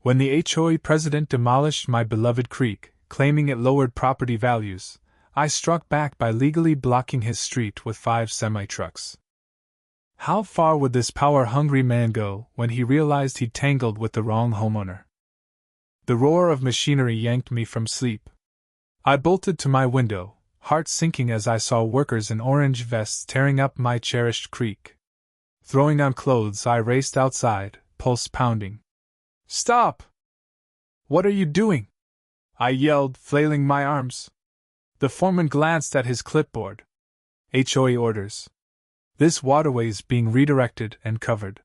When the HOA president demolished my beloved creek, claiming it lowered property values, I struck back by legally blocking his street with 5 semi-trucks. How far would this power-hungry man go when he realized he'd tangled with the wrong homeowner? The roar of machinery yanked me from sleep. I bolted to my window, heart sinking as I saw workers in orange vests tearing up my cherished creek. Throwing on clothes, I raced outside, pulse pounding. "Stop! What are you doing?" I yelled, flailing my arms. The foreman glanced at his clipboard. HOA orders. This waterway's being redirected and covered.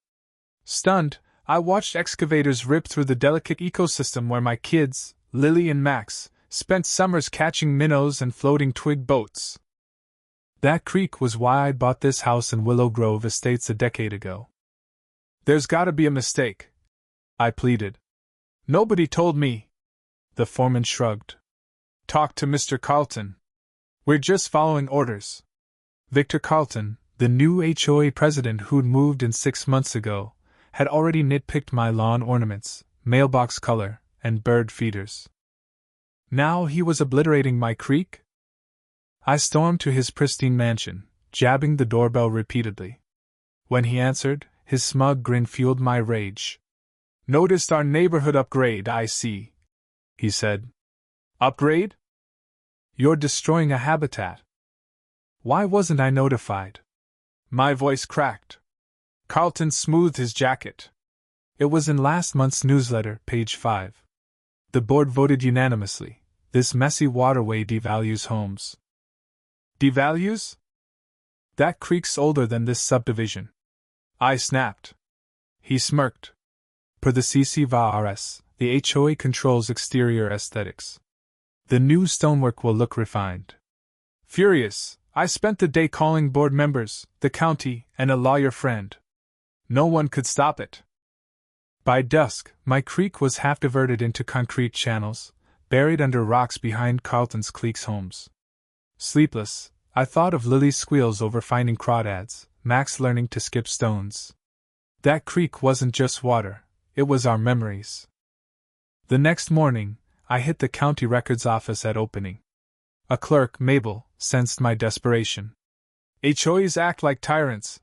Stunned, I watched excavators rip through the delicate ecosystem where my kids, Lily and Max, spent summers catching minnows and floating twig boats. That creek was why I bought this house in Willow Grove Estates a decade ago. "There's gotta be a mistake," I pleaded. "Nobody told me." The foreman shrugged. "Talk to Mr. Carlton. We're just following orders." Victor Carlton, the new HOA president who'd moved in 6 months ago, had already nitpicked my lawn ornaments, mailbox color, and bird feeders. Now he was obliterating my creek? I stormed to his pristine mansion, jabbing the doorbell repeatedly. When he answered, his smug grin fueled my rage. "Noticed our neighborhood upgrade, I see," he said. "Upgrade? You're destroying a habitat. Why wasn't I notified?" My voice cracked. Carlton smoothed his jacket. "It was in last month's newsletter, page 5. The board voted unanimously. This messy waterway devalues homes." "Devalues? That creek's older than this subdivision," I snapped. He smirked. Per the CCVARS, the HOA controls exterior aesthetics. The new stonework will look refined. Furious, I spent the day calling board members, the county, and a lawyer friend. No one could stop it. By dusk, my creek was half diverted into concrete channels, buried under rocks behind Carlton's clique's homes. Sleepless, I thought of Lily's squeals over finding crawdads, Max learning to skip stones. That creek wasn't just water, it was our memories. The next morning, I hit the county records office at opening. A clerk, Mabel, sensed my desperation. "HOAs act like tyrants,"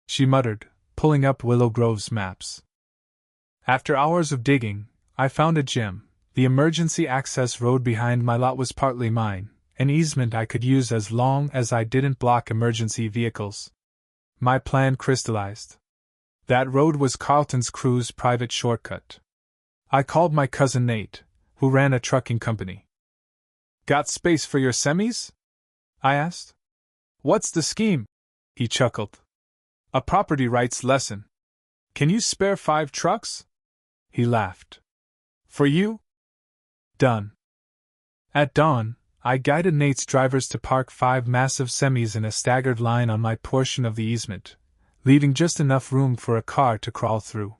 she muttered, pulling up Willow Grove's maps. After hours of digging, I found a gem. The emergency access road behind my lot was partly mine, an easement I could use as long as I didn't block emergency vehicles. My plan crystallized. That road was Carlton's crew's private shortcut. I called my cousin Nate, who ran a trucking company. "Got space for your semis?" I asked. "What's the scheme?" he chuckled. "A property rights lesson. Can you spare 5 trucks?" He laughed. "For you?" Done. At dawn, I guided Nate's drivers to park 5 massive semis in a staggered line on my portion of the easement, leaving just enough room for a car to crawl through.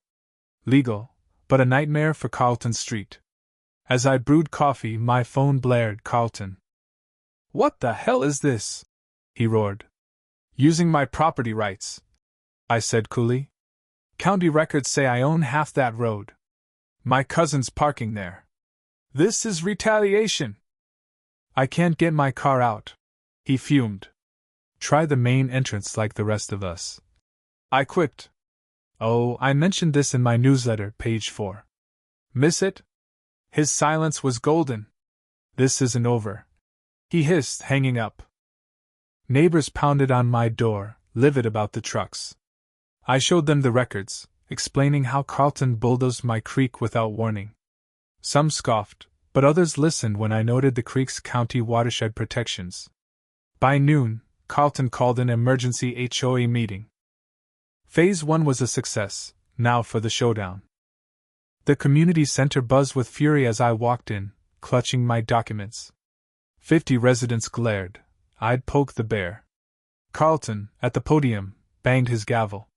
Legal, but a nightmare for Carlton Street. As I brewed coffee, my phone blared Carlton. "What the hell is this?" he roared. "Using my property rights," I said coolly. "County records say I own half that road. My cousin's parking there. This is retaliation." "I can't get my car out," he fumed. "Try the main entrance like the rest of us," I quipped. "Oh, I mentioned this in my newsletter, page 4. Miss it?" His silence was golden. "This isn't over," he hissed, hanging up. Neighbors pounded on my door, livid about the trucks. I showed them the records, explaining how Carlton bulldozed my creek without warning. Some scoffed, but others listened when I noted the creek's county watershed protections. By noon, Carlton called an emergency HOA meeting. Phase 1 was a success, now for the showdown. The community center buzzed with fury as I walked in, clutching my documents. 50 residents glared. I'd poke the bear. Carlton, at the podium, banged his gavel.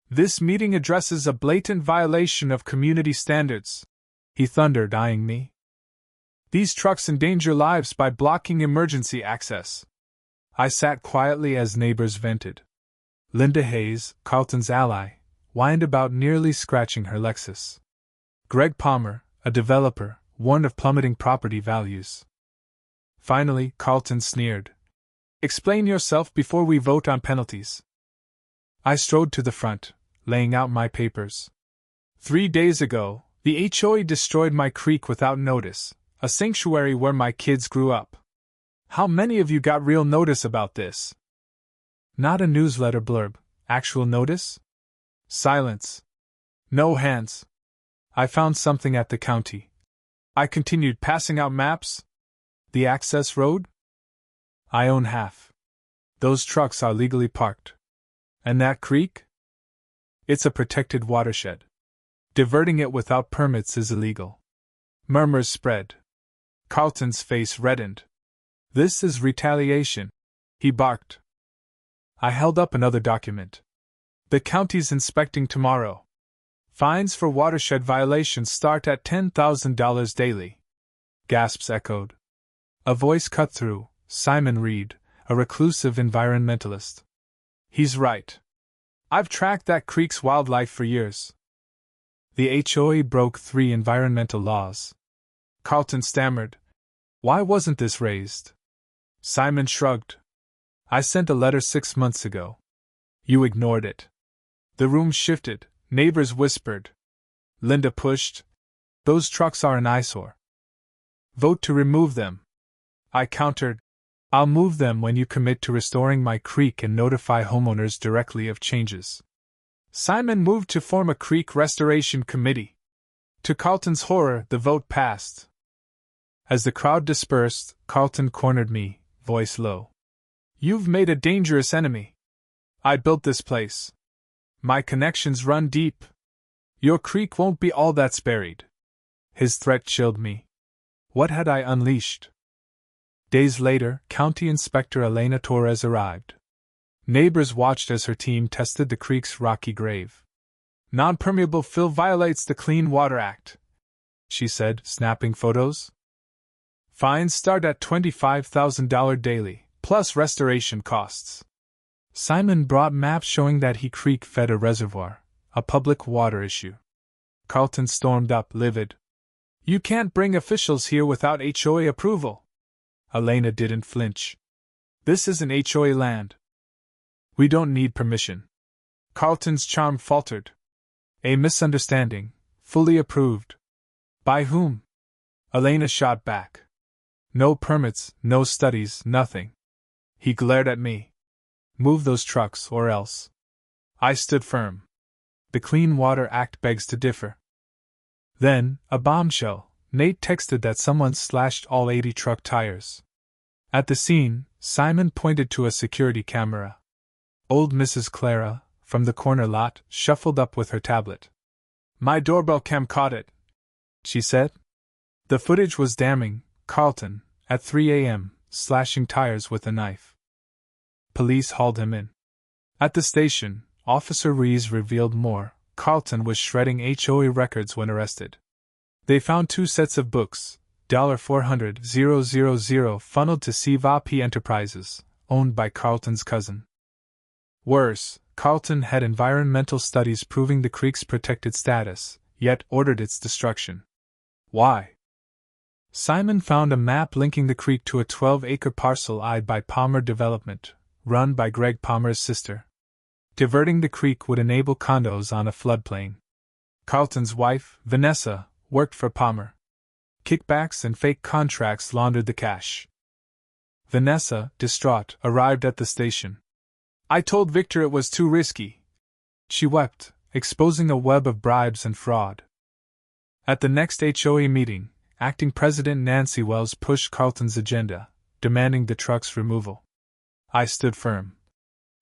"This meeting addresses a blatant violation of community standards," he thundered, eyeing me. "These trucks endanger lives by blocking emergency access." I sat quietly as neighbors vented. Linda Hayes, Carlton's ally, whined about nearly scratching her Lexus. Greg Palmer, a developer, warned of plummeting property values. Finally, Carlton sneered. Explain yourself before we vote on penalties. I strode to the front, laying out my papers. 3 days ago, the HOA destroyed my creek without notice, a sanctuary where my kids grew up. How many of you got real notice about this? Not a newsletter blurb, actual notice? Silence. No hands. I found something at the county. I continued passing out maps. The access road? I own half. Those trucks are legally parked. And that creek? It's a protected watershed. Diverting it without permits is illegal. Murmurs spread. Carlton's face reddened. This is retaliation, he barked. I held up another document. The county's inspecting tomorrow. Fines for watershed violations start at $10,000 daily. Gasps echoed. A voice cut through, Simon Reed, a reclusive environmentalist. He's right. I've tracked that creek's wildlife for years. The HOA broke 3 environmental laws. Carlton stammered. Why wasn't this raised? Simon shrugged. I sent a letter 6 months ago. You ignored it. The room shifted, neighbors whispered. Linda pushed. Those trucks are an eyesore. Vote to remove them. I countered. I'll move them when you commit to restoring my creek and notify homeowners directly of changes. Simon moved to form a creek restoration committee. To Carlton's horror, the vote passed. As the crowd dispersed, Carlton cornered me, voice low. You've made a dangerous enemy. I built this place. My connections run deep. Your creek won't be all that's buried. His threat chilled me. What had I unleashed? Days later, County Inspector Elena Torres arrived. Neighbors watched as her team tested the creek's rocky grave. Non-permeable fill violates the Clean Water Act, she said, snapping photos. Fines start at $25,000 daily, plus restoration costs. Simon brought maps showing that he creek fed a reservoir, a public water issue. Carlton stormed up, livid. You can't bring officials here without HOA approval. Elena didn't flinch. This isn't HOA land. We don't need permission. Carlton's charm faltered. A misunderstanding, fully approved. By whom? Elena shot back. No permits, no studies, nothing. He glared at me. Move those trucks or else. I stood firm. The Clean Water Act begs to differ. Then, a bombshell, Nate texted that someone slashed all 80 truck tires. At the scene, Simon pointed to a security camera. Old Mrs. Clara, from the corner lot, shuffled up with her tablet. My doorbell cam caught it, she said. The footage was damning. Carlton, at 3 a.m., slashing tires with a knife. Police hauled him in. At the station, Officer Rees revealed more. Carlton was shredding HOA records when arrested. They found 2 sets of books, $400,000 funneled to CVAP Enterprises, owned by Carlton's cousin. Worse, Carlton had environmental studies proving the creek's protected status, yet ordered its destruction. Why? Simon found a map linking the creek to a 12-acre parcel eyed by Palmer Development, run by Greg Palmer's sister. Diverting the creek would enable condos on a floodplain. Carlton's wife, Vanessa, worked for Palmer. Kickbacks and fake contracts laundered the cash. Vanessa, distraught, arrived at the station. I told Victor it was too risky. She wept, exposing a web of bribes and fraud. At the next HOA meeting, Acting President Nancy Wells pushed Carlton's agenda, demanding the truck's removal. I stood firm.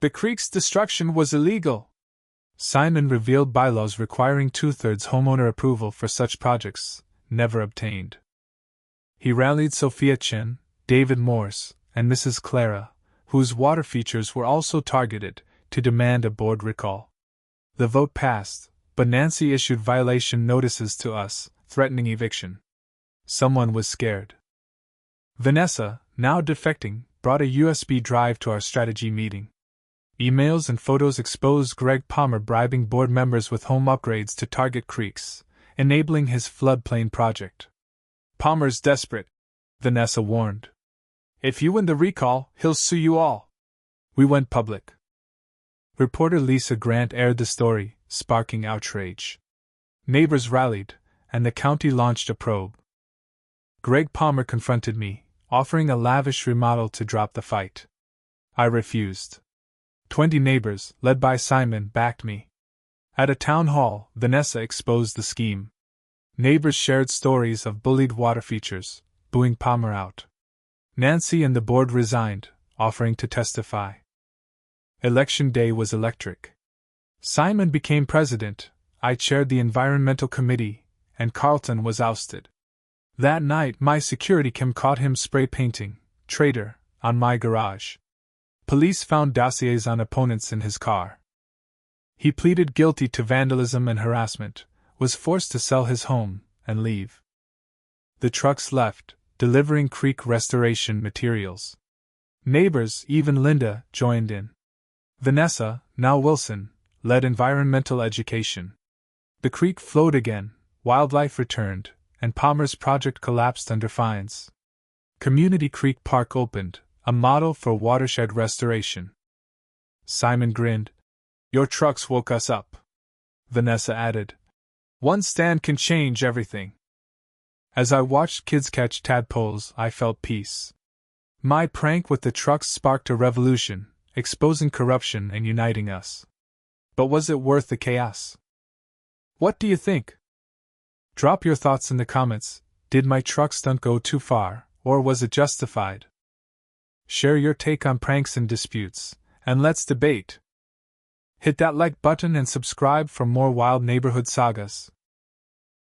The creek's destruction was illegal. Simon revealed bylaws requiring 2/3 homeowner approval for such projects, never obtained. He rallied Sophia Chen, David Morse, and Mrs. Clara, whose water features were also targeted, to demand a board recall. The vote passed, but Nancy issued violation notices to us, threatening eviction. Someone was scared. Vanessa, now defecting, brought a USB drive to our strategy meeting. Emails and photos exposed Greg Palmer bribing board members with home upgrades to target creeks, enabling his floodplain project. Palmer's desperate, Vanessa warned. If you win the recall, he'll sue you all. We went public. Reporter Lisa Grant aired the story, sparking outrage. Neighbors rallied, and the county launched a probe. Greg Palmer confronted me, offering a lavish remodel to drop the fight. I refused. 20 neighbors, led by Simon, backed me. At a town hall, Vanessa exposed the scheme. Neighbors shared stories of bullied water features, booing Palmer out. Nancy and the board resigned, offering to testify. Election day was electric. Simon became president, I chaired the environmental committee, and Carlton was ousted. That night, my security cam caught him spray painting, "Traitor," on my garage. Police found dossiers on opponents in his car. He pleaded guilty to vandalism and harassment, was forced to sell his home, and leave. The trucks left, delivering creek restoration materials. Neighbors, even Linda, joined in. Vanessa, now Wilson, led environmental education. The creek flowed again, wildlife returned, and Palmer's project collapsed under fines. Community Creek Park opened, a model for watershed restoration. Simon grinned. Your trucks woke us up. Vanessa added. One stand can change everything. As I watched kids catch tadpoles, I felt peace. My prank with the trucks sparked a revolution, exposing corruption and uniting us. But was it worth the chaos? What do you think? Drop your thoughts in the comments. Did my truck stunt go too far, or was it justified? Share your take on pranks and disputes, and let's debate. Hit that like button and subscribe for more wild neighborhood sagas.